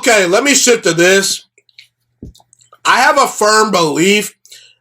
Okay, let me shift to this. I have a firm belief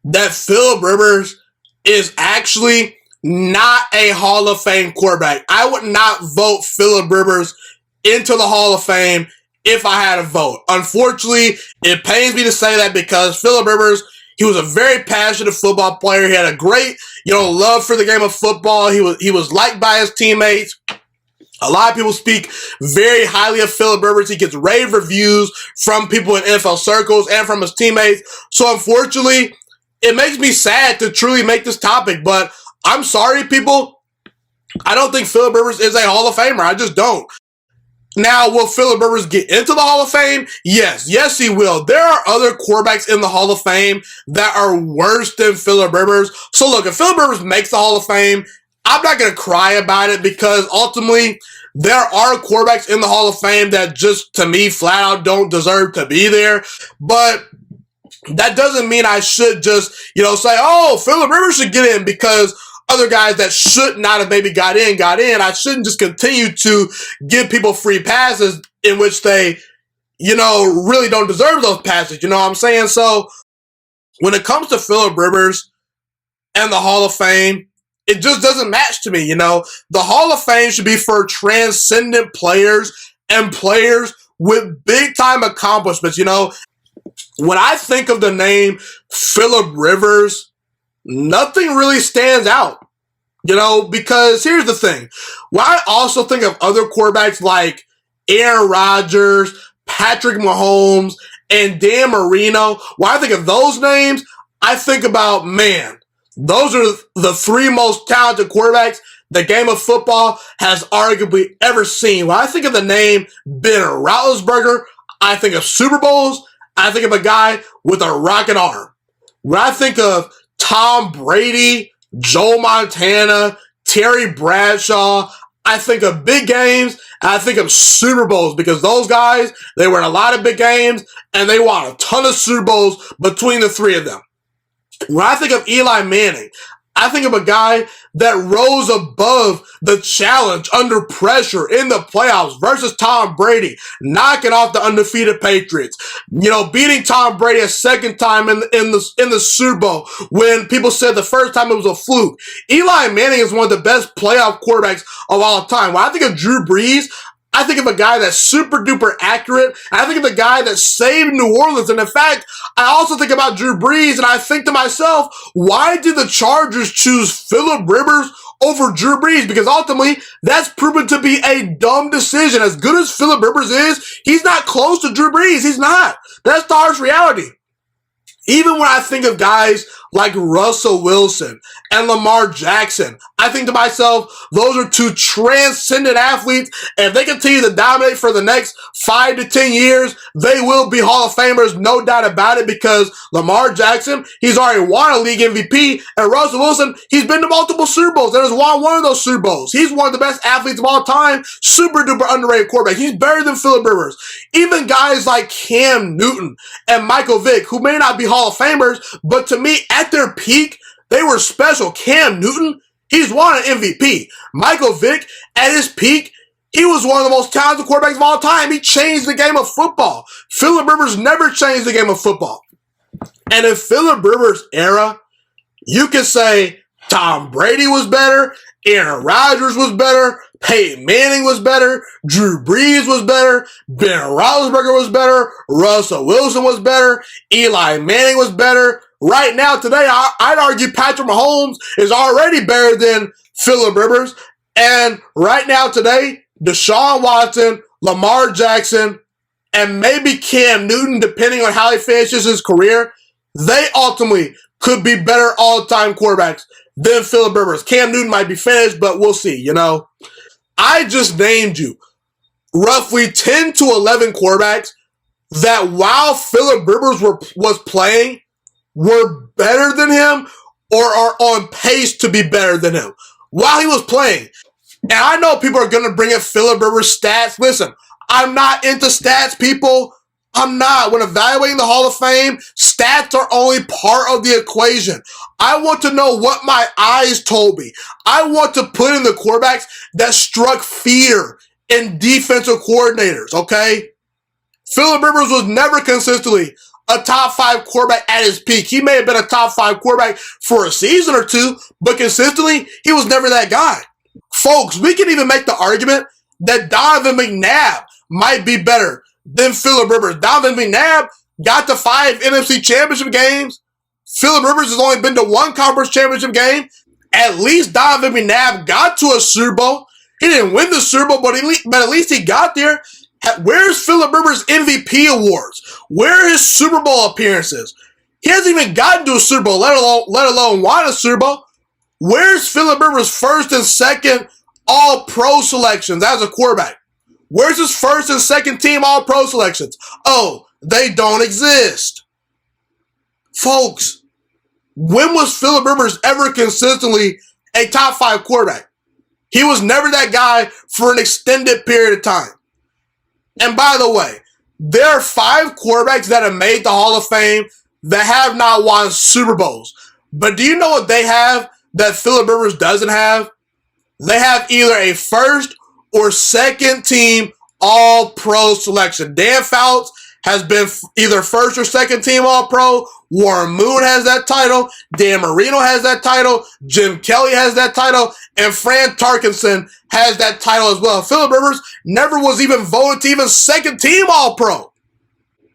that Phillip Rivers is actually not a Hall of Fame quarterback. I would not vote Phillip Rivers into the Hall of Fame if I had a vote. Unfortunately, it pains me to say that because Phillip Rivers, he was a very passionate football player. He had a great, love for the game of football. He was liked by his teammates. A lot of people speak very highly of Phillip Rivers. He gets rave reviews from people in NFL circles and from his teammates. So unfortunately, it makes me sad to truly make this topic, but I'm sorry, people. I don't think Phillip Rivers is a Hall of Famer. I just don't. Now, will Phillip Rivers get into the Hall of Fame? Yes. Yes, he will. There are other quarterbacks in the Hall of Fame that are worse than Phillip Rivers. So look, if Phillip Rivers makes the Hall of Fame, I'm not going to cry about it because ultimately there are quarterbacks in the Hall of Fame that just, to me, flat out don't deserve to be there. But that doesn't mean I should just, say, oh, Phillip Rivers should get in because other guys that should not have maybe got in. I shouldn't just continue to give people free passes in which they, really don't deserve those passes. You know what I'm saying? So when it comes to Phillip Rivers and the Hall of Fame, it just doesn't match to me. The Hall of Fame should be for transcendent players and players with big time accomplishments. When I think of the name Phillip Rivers, nothing really stands out, because here's the thing. When I also think of other quarterbacks like Aaron Rodgers, Patrick Mahomes, and Dan Marino, when I think of those names, I think about, man, those are the three most talented quarterbacks the game of football has arguably ever seen. When I think of the name Ben Roethlisberger, I think of Super Bowls. I think of a guy with a rocket arm. When I think of Tom Brady, Joe Montana, Terry Bradshaw, I think of big games, and I think of Super Bowls because those guys, they were in a lot of big games, and they won a ton of Super Bowls between the three of them. When I think of Eli Manning, I think of a guy that rose above the challenge under pressure in the playoffs versus Tom Brady, knocking off the undefeated Patriots. Beating Tom Brady a second time in the Super Bowl when people said the first time it was a fluke. Eli Manning is one of the best playoff quarterbacks of all time. When I think of Drew Brees, I think of a guy that's super duper accurate. I think of a guy that saved New Orleans. And in fact, I also think about Drew Brees and I think to myself, why did the Chargers choose Phillip Rivers over Drew Brees? Because ultimately, that's proven to be a dumb decision. As good as Phillip Rivers is, he's not close to Drew Brees. He's not. That's the harsh reality. Even when I think of guys like Russell Wilson and Lamar Jackson, I think to myself, those are two transcendent athletes. And if they continue to dominate for the next 5 to 10 years, they will be Hall of Famers, no doubt about it, because Lamar Jackson, he's already won a league MVP, and Russell Wilson, he's been to multiple Super Bowls and has won one of those Super Bowls. He's one of the best athletes of all time, super duper underrated quarterback. He's better than Phillip Rivers. Even guys like Cam Newton and Michael Vick, who may not be Hall of Famers, but to me, at their peak, they were special. Cam Newton, he's won an MVP. Michael Vick, at his peak, he was one of the most talented quarterbacks of all time. He changed the game of football. Phillip Rivers never changed the game of football. And in Phillip Rivers' era, you can say Tom Brady was better, Aaron Rodgers was better, Peyton Manning was better, Drew Brees was better, Ben Roethlisberger was better, Russell Wilson was better, Eli Manning was better. Right now, today, I'd argue Patrick Mahomes is already better than Phillip Rivers. And right now, today, Deshaun Watson, Lamar Jackson, and maybe Cam Newton, depending on how he finishes his career, they ultimately could be better all-time quarterbacks than Phillip Rivers. Cam Newton might be finished, but we'll see, I just named you roughly 10 to 11 quarterbacks that while Phillip Rivers was playing, were better than him or are on pace to be better than him while he was playing. And I know people are going to bring up Phillip Rivers' stats. Listen, I'm not into stats, people. I'm not. When evaluating the Hall of Fame, stats are only part of the equation. I want to know what my eyes told me. I want to put in the quarterbacks that struck fear in defensive coordinators, okay? Phillip Rivers was never consistently a top 5 quarterback at his peak. He may have been a top 5 quarterback for a season or two, but consistently, he was never that guy. Folks, we can even make the argument that Donovan McNabb might be better than Phillip Rivers. Donovan McNabb got to 5 NFC championship games. Phillip Rivers has only been to 1 conference championship game. At least Donovan McNabb got to a Super Bowl. He didn't win the Super Bowl, but at least he got there. Where's Phillip Rivers' MVP awards? Where are his Super Bowl appearances? He hasn't even gotten to a Super Bowl, let alone won a Super Bowl. Where's Phillip Rivers' first and second All-Pro selections as a quarterback? Where's his first and second team All-Pro selections? Oh, they don't exist. Folks, when was Phillip Rivers ever consistently a top 5 quarterback? He was never that guy for an extended period of time. And by the way, there are 5 quarterbacks that have made the Hall of Fame that have not won Super Bowls. But do you know what they have that Phillip Rivers doesn't have? They have either a first or second team All-Pro selection. Dan Fouts has been either first or second team All-Pro. Warren Moon has that title. Dan Marino has that title. Jim Kelly has that title. And Fran Tarkenson has that title as well. Phillip Rivers never was even voted to even second team All-Pro.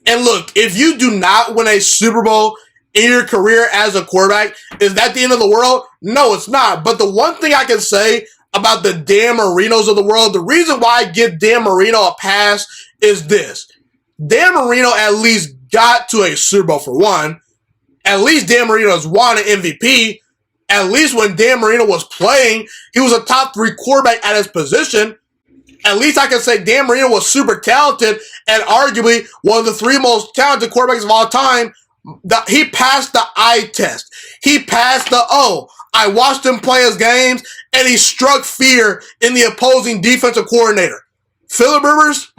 And look, if you do not win a Super Bowl in your career as a quarterback, is that the end of the world? No, it's not. But the one thing I can say about the Dan Marinos of the world, the reason why I give Dan Marino a pass is this. Dan Marino at least got to a Super Bowl for one. At least Dan Marino has won an MVP. At least when Dan Marino was playing, he was a top 3 quarterback at his position. At least I can say Dan Marino was super talented and arguably one of the 3 most talented quarterbacks of all time. He passed the eye test. He passed the, I watched him play his games, and he struck fear in the opposing defensive coordinator. Phillip Rivers,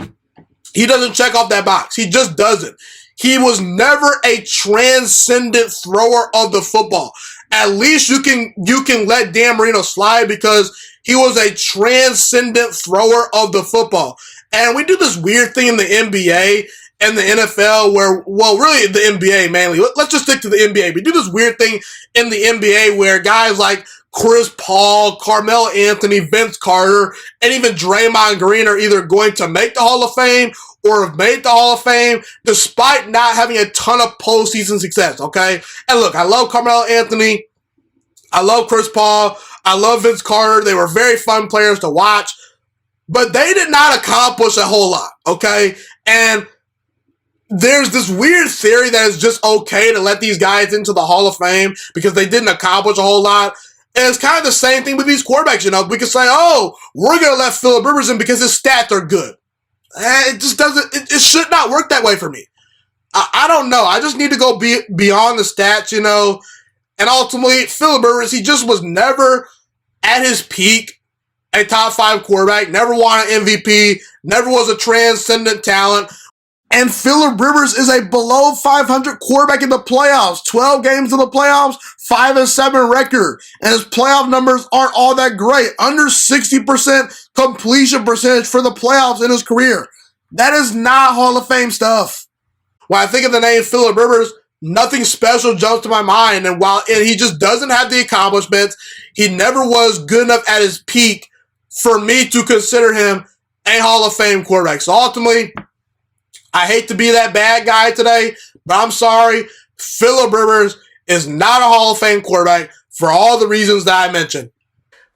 he doesn't check off that box. He just doesn't. He was never a transcendent thrower of the football. At least you can let Dan Marino slide because he was a transcendent thrower of the football. And we do this weird thing in the NBA and the NFL where, well, really the NBA mainly. Let's just stick to the NBA. We do this weird thing in the NBA where guys like Chris Paul, Carmelo Anthony, Vince Carter, and even Draymond Green are either going to make the Hall of Fame or have made the Hall of Fame despite not having a ton of postseason success, okay? And look, I love Carmelo Anthony. I love Chris Paul. I love Vince Carter. They were very fun players to watch. But they did not accomplish a whole lot, okay? And there's this weird theory that it's just okay to let these guys into the Hall of Fame because they didn't accomplish a whole lot. And it's kind of the same thing with these quarterbacks, you know. We could say, we're going to let Phillip Rivers in because his stats are good. It just doesn't, it should not work that way for me. I don't know. I just need to go beyond the stats, you know. And ultimately, Phillip Rivers, he just was never at his peak a top 5 quarterback, never won an MVP, never was a transcendent talent. And Phillip Rivers is a below 500 quarterback in the playoffs. 12 games in the playoffs, 5-7 record. And his playoff numbers aren't all that great. Under 60% completion percentage for the playoffs in his career. That is not Hall of Fame stuff. When I think of the name Phillip Rivers, nothing special jumps to my mind. And while he just doesn't have the accomplishments, he never was good enough at his peak for me to consider him a Hall of Fame quarterback. So ultimately, I hate to be that bad guy today, but I'm sorry. Phillip Rivers is not a Hall of Fame quarterback for all the reasons that I mentioned.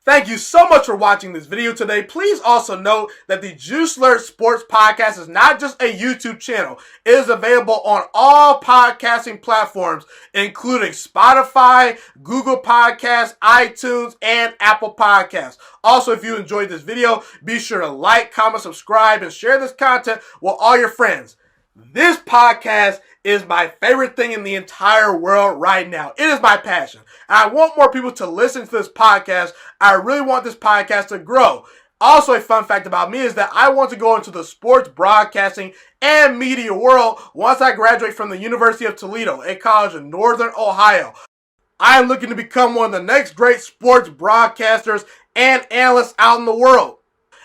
Thank you so much for watching this video today. Please also note that the Juice Alert Sports Podcast is not just a YouTube channel. It is available on all podcasting platforms, including Spotify, Google Podcasts, iTunes, and Apple Podcasts. Also, if you enjoyed this video, be sure to like, comment, subscribe, and share this content with all your friends. This podcast is my favorite thing in the entire world right now. It is my passion. And I want more people to listen to this podcast. I really want this podcast to grow. Also, a fun fact about me is that I want to go into the sports broadcasting and media world once I graduate from the University of Toledo, a college in Northern Ohio. I am looking to become one of the next great sports broadcasters and analysts out in the world.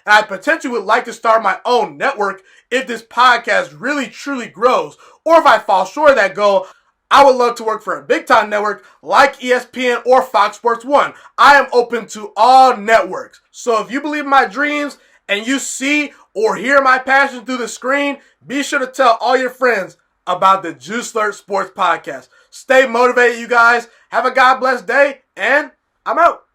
and I potentially would like to start my own network if this podcast really truly grows. Or if I fall short of that goal, I would love to work for a big-time network like ESPN or Fox Sports 1. I am open to all networks. So if you believe in my dreams and you see or hear my passion through the screen, be sure to tell all your friends about the Juice Alert Sports Podcast. Stay motivated, you guys. Have a God bless day, and I'm out.